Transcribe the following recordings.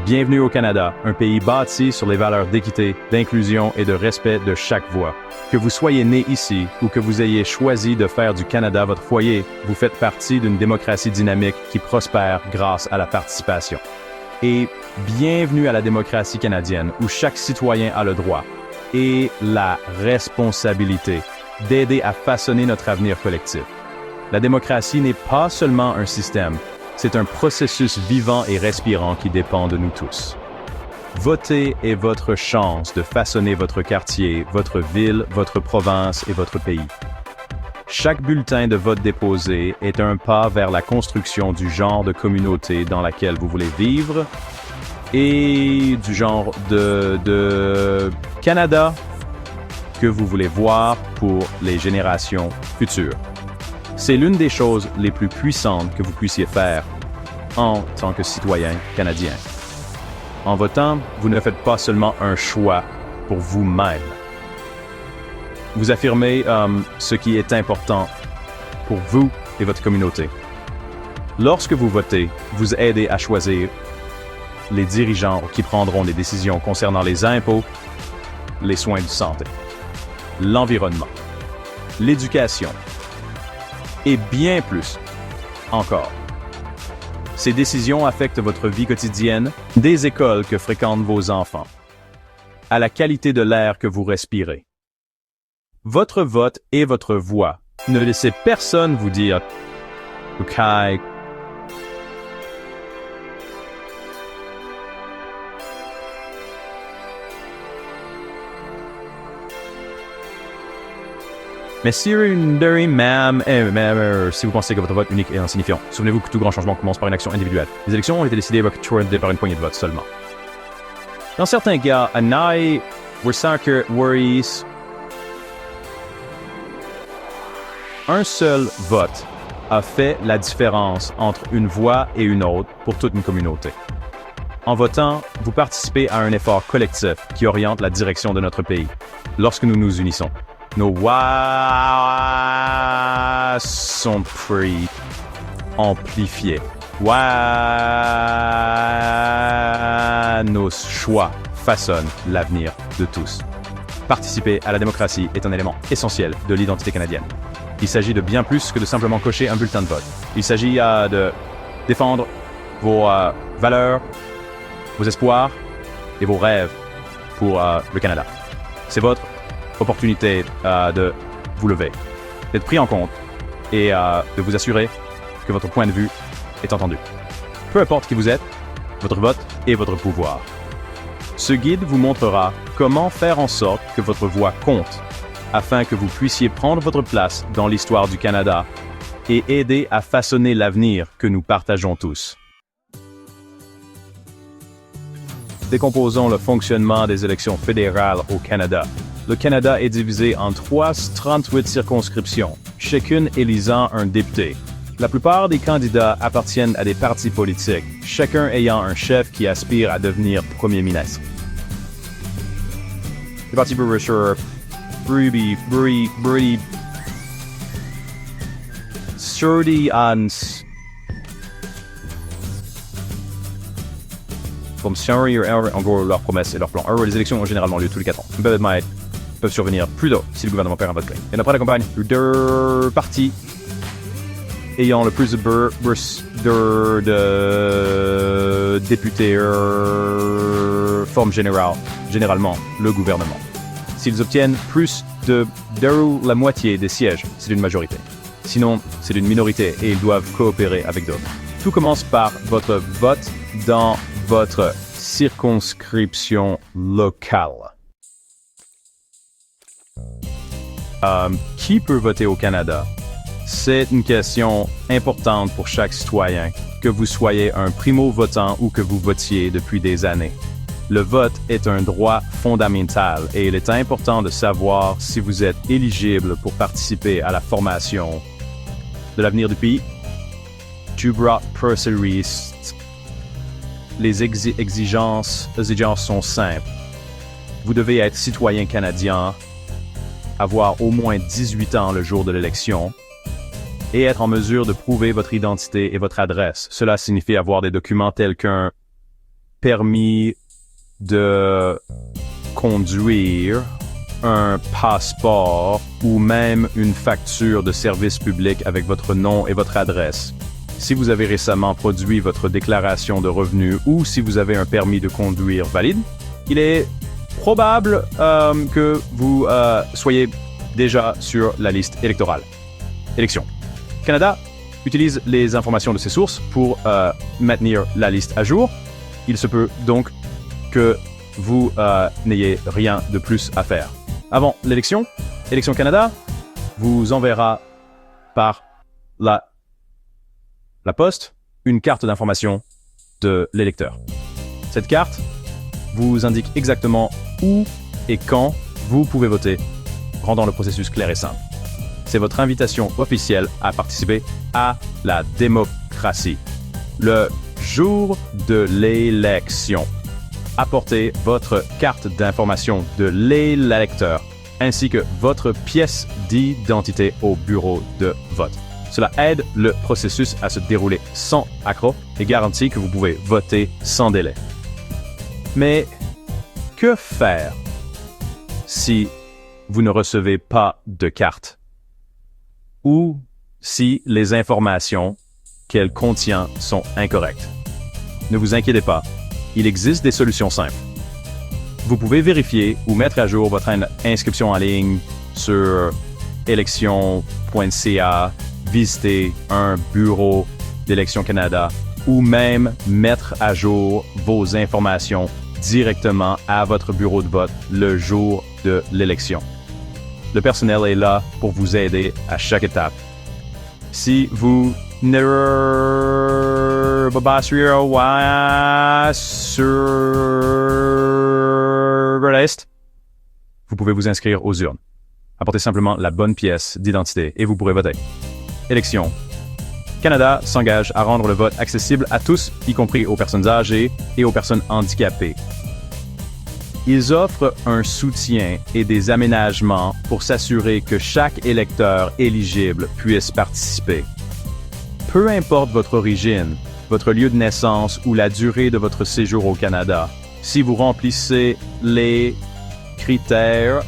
Bienvenue au Canada, un pays bâti sur les valeurs d'équité, d'inclusion et de respect de chaque voix. Que vous soyez né ici ou que vous ayez choisi de faire du Canada votre foyer, vous faites partie d'une démocratie dynamique qui prospère grâce à la participation. Et bienvenue à la démocratie canadienne où chaque citoyen a le droit et la responsabilité d'aider à façonner notre avenir collectif. La démocratie n'est pas seulement un système, c'est un processus vivant et respirant qui dépend de nous tous. Voter est votre chance de façonner votre quartier, votre ville, votre province et votre pays. Chaque bulletin de vote déposé est un pas vers la construction du genre de communauté dans laquelle vous voulez vivre et du genre de Canada que vous voulez voir pour les générations futures. C'est l'une des choses les plus puissantes que vous puissiez faire en tant que citoyen canadien. En votant, vous ne faites pas seulement un choix pour vous-même. Vous affirmez ce qui est important pour vous et votre communauté. Lorsque vous votez, vous aidez à choisir les dirigeants qui prendront des décisions concernant les impôts, les soins de santé, l'environnement, l'éducation, et bien plus encore. Ces décisions affectent votre vie quotidienne, des écoles que fréquentent vos enfants, à la qualité de l'air que vous respirez. Votre vote est votre voix. Ne laissez personne vous dire « OK ». Mais si vous pensez que votre vote unique est insignifiant, souvenez-vous que tout grand changement commence par une action individuelle. Les élections ont été décidées par une poignée de votes seulement. Dans certains cas, un seul vote a fait la différence entre une voix et une autre pour toute une communauté. En votant, vous participez à un effort collectif qui oriente la direction de notre pays. Lorsque nous nous unissons, nos voix sont amplifiés. Nos choix façonnent l'avenir de tous. Participer à la démocratie est un élément essentiel de l'identité canadienne. Il s'agit de bien plus que de simplement cocher un bulletin de vote. Il s'agit de défendre vos valeurs, vos espoirs et vos rêves pour le Canada. C'est votre opportunité de vous lever, d'être pris en compte et de vous assurer que votre point de vue est entendu. Peu importe qui vous êtes, votre vote est votre pouvoir. Ce guide vous montrera comment faire en sorte que votre voix compte afin que vous puissiez prendre votre place dans l'histoire du Canada et aider à façonner l'avenir que nous partageons tous. Décomposons le fonctionnement des élections fédérales au Canada. Le Canada est divisé en 38 circonscriptions, chacune élisant un député. La plupart des candidats appartiennent à des partis politiques, chacun ayant un chef qui aspire à devenir premier ministre. Les partis en gros, leurs promesses et leurs plans. Les élections ont généralement lieu tous les 4 ans. Peuvent survenir plus tôt si le gouvernement perd un vote clé. Et après la campagne, les deux partis ayant le plus de députés forment généralement le gouvernement. S'ils obtiennent plus de la moitié des sièges, c'est une majorité. Sinon, c'est une minorité et ils doivent coopérer avec d'autres. Tout commence par votre vote dans votre circonscription locale. Qui peut voter au Canada? C'est une question importante pour chaque citoyen, que vous soyez un primo-votant ou que vous votiez depuis des années. Le vote est un droit fondamental et il est important de savoir si vous êtes éligible pour participer à la formation de l'avenir du pays. Les exigences sont simples. Vous devez être citoyen canadien, avoir au moins 18 ans le jour de l'élection et être en mesure de prouver votre identité et votre adresse. Cela signifie avoir des documents tels qu'un permis de conduire, un passeport ou même une facture de service public avec votre nom et votre adresse. Si vous avez récemment produit votre déclaration de revenus ou si vous avez un permis de conduire valide, il est probable que vous soyez déjà sur la liste électorale. Élections. Canada utilise les informations de ses sources pour maintenir la liste à jour. Il se peut donc que vous n'ayez rien de plus à faire. Avant l'élection, Élections Canada vous enverra par la poste une carte d'information de l'électeur. Cette carte vous indique exactement où et quand vous pouvez voter, rendant le processus clair et simple. C'est votre invitation officielle à participer à la démocratie. Le jour de l'élection, apportez votre carte d'information de l'électeur ainsi que votre pièce d'identité au bureau de vote. Cela aide le processus à se dérouler sans accroc et garantit que vous pouvez voter sans délai. Mais que faire si vous ne recevez pas de carte ou si les informations qu'elle contient sont incorrectes? Ne vous inquiétez pas, il existe des solutions simples. Vous pouvez vérifier ou mettre à jour votre inscription en ligne sur élections.ca, visiter un bureau d'Élections Canada ou même mettre à jour vos informations directement à votre bureau de vote le jour de l'élection. Le personnel est là pour vous aider à chaque étape. Si vous n'êtes pas sur l'est, vous pouvez vous inscrire aux urnes. Apportez simplement la bonne pièce d'identité et vous pourrez voter. Élections. Canada s'engage à rendre le vote accessible à tous, y compris aux personnes âgées et aux personnes handicapées. Ils offrent un soutien et des aménagements pour s'assurer que chaque électeur éligible puisse participer. Peu importe votre origine, votre lieu de naissance ou la durée de votre séjour au Canada, si vous remplissez les critères,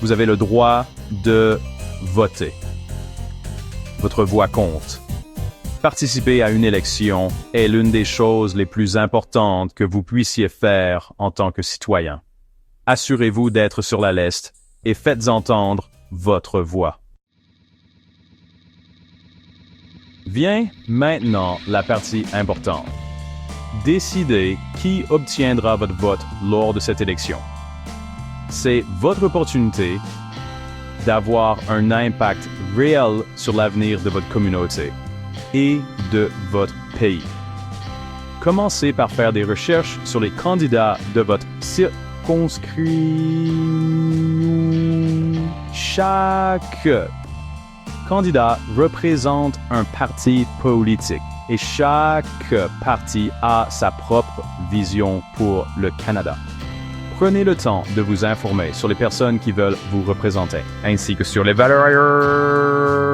vous avez le droit de voter. Votre voix compte. Participer à une élection est l'une des choses les plus importantes que vous puissiez faire en tant que citoyen. Assurez-vous d'être sur la liste et faites entendre votre voix. Vient maintenant la partie importante. Décidez qui obtiendra votre vote lors de cette élection. C'est votre opportunité d'avoir un impact réel sur l'avenir de votre communauté et de votre pays. Commencez par faire des recherches sur les candidats de votre circonscription. Chaque candidat représente un parti politique et chaque parti a sa propre vision pour le Canada. Prenez le temps de vous informer sur les personnes qui veulent vous représenter, ainsi que sur les valeurs.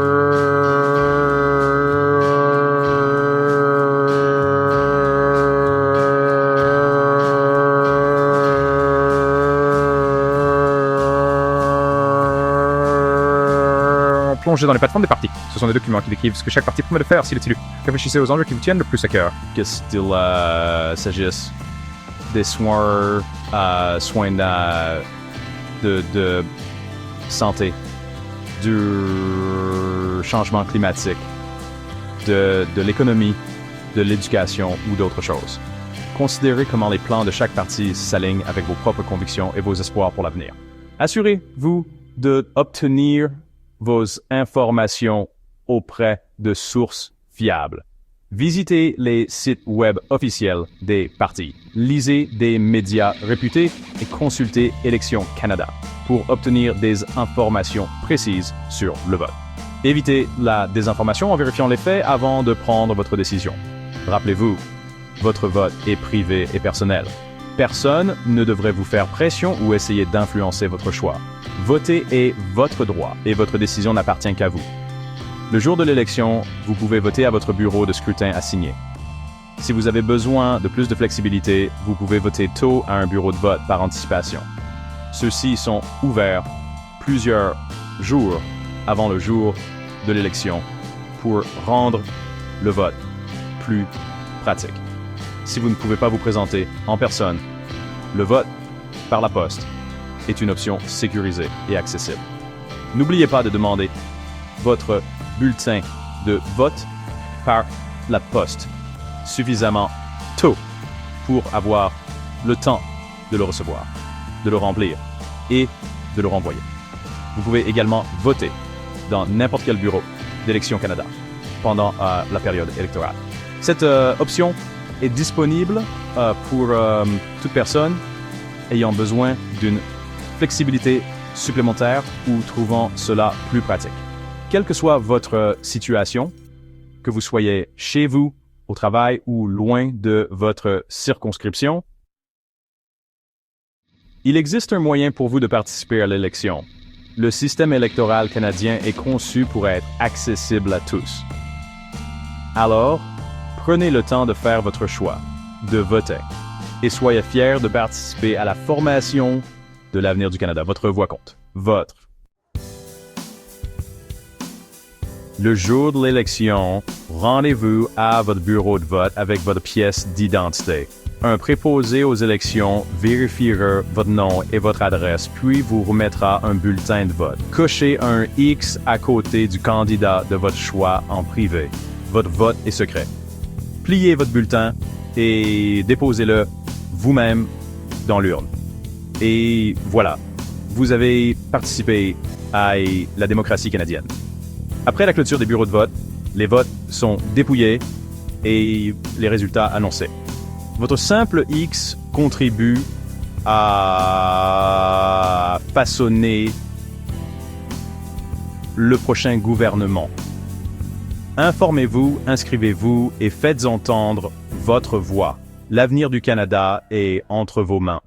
Plongez dans les plateformes des partis. Ce sont des documents qui décrivent ce que chaque parti promet de faire s'il est élu. Réfléchissez aux enjeux qui vous tiennent le plus à cœur. Que s'il s'agisse des soins de santé, du changement climatique, de l'économie, de l'éducation ou d'autres choses. Considérez comment les plans de chaque parti s'alignent avec vos propres convictions et vos espoirs pour l'avenir. Assurez-vous d'obtenir vos informations auprès de sources fiables. Visitez les sites web officiels des partis. Lisez des médias réputés et consultez Élections Canada pour obtenir des informations précises sur le vote. Évitez la désinformation en vérifiant les faits avant de prendre votre décision. Rappelez-vous, votre vote est privé et personnel. Personne ne devrait vous faire pression ou essayer d'influencer votre choix. Voter est votre droit et votre décision n'appartient qu'à vous. Le jour de l'élection, vous pouvez voter à votre bureau de scrutin assigné. Si vous avez besoin de plus de flexibilité, vous pouvez voter tôt à un bureau de vote par anticipation. Ceux-ci sont ouverts plusieurs jours avant le jour de l'élection pour rendre le vote plus pratique. Si vous ne pouvez pas vous présenter en personne, le vote par la poste est une option sécurisée et accessible. N'oubliez pas de demander votre bulletin de vote par la poste suffisamment tôt pour avoir le temps de le recevoir, de le remplir et de le renvoyer. Vous pouvez également voter dans n'importe quel bureau d'Élections Canada pendant la période électorale. Cette option est disponible pour toute personne ayant besoin d'une flexibilité supplémentaire ou trouvant cela plus pratique. Quelle que soit votre situation, que vous soyez chez vous, au travail ou loin de votre circonscription, il existe un moyen pour vous de participer à l'élection. Le système électoral canadien est conçu pour être accessible à tous. Alors, prenez le temps de faire votre choix, de voter, et soyez fiers de participer à la formation de l'avenir du Canada. Votre voix compte. Votre. Le jour de l'élection, rendez-vous à votre bureau de vote avec votre pièce d'identité. Un préposé aux élections vérifiera votre nom et votre adresse, puis vous remettra un bulletin de vote. Cochez un X à côté du candidat de votre choix en privé. Votre vote est secret. Pliez votre bulletin et déposez-le vous-même dans l'urne. Et voilà, vous avez participé à la démocratie canadienne. Après la clôture des bureaux de vote, les votes sont dépouillés et les résultats annoncés. Votre simple X contribue à façonner le prochain gouvernement. Informez-vous, inscrivez-vous et faites entendre votre voix. L'avenir du Canada est entre vos mains.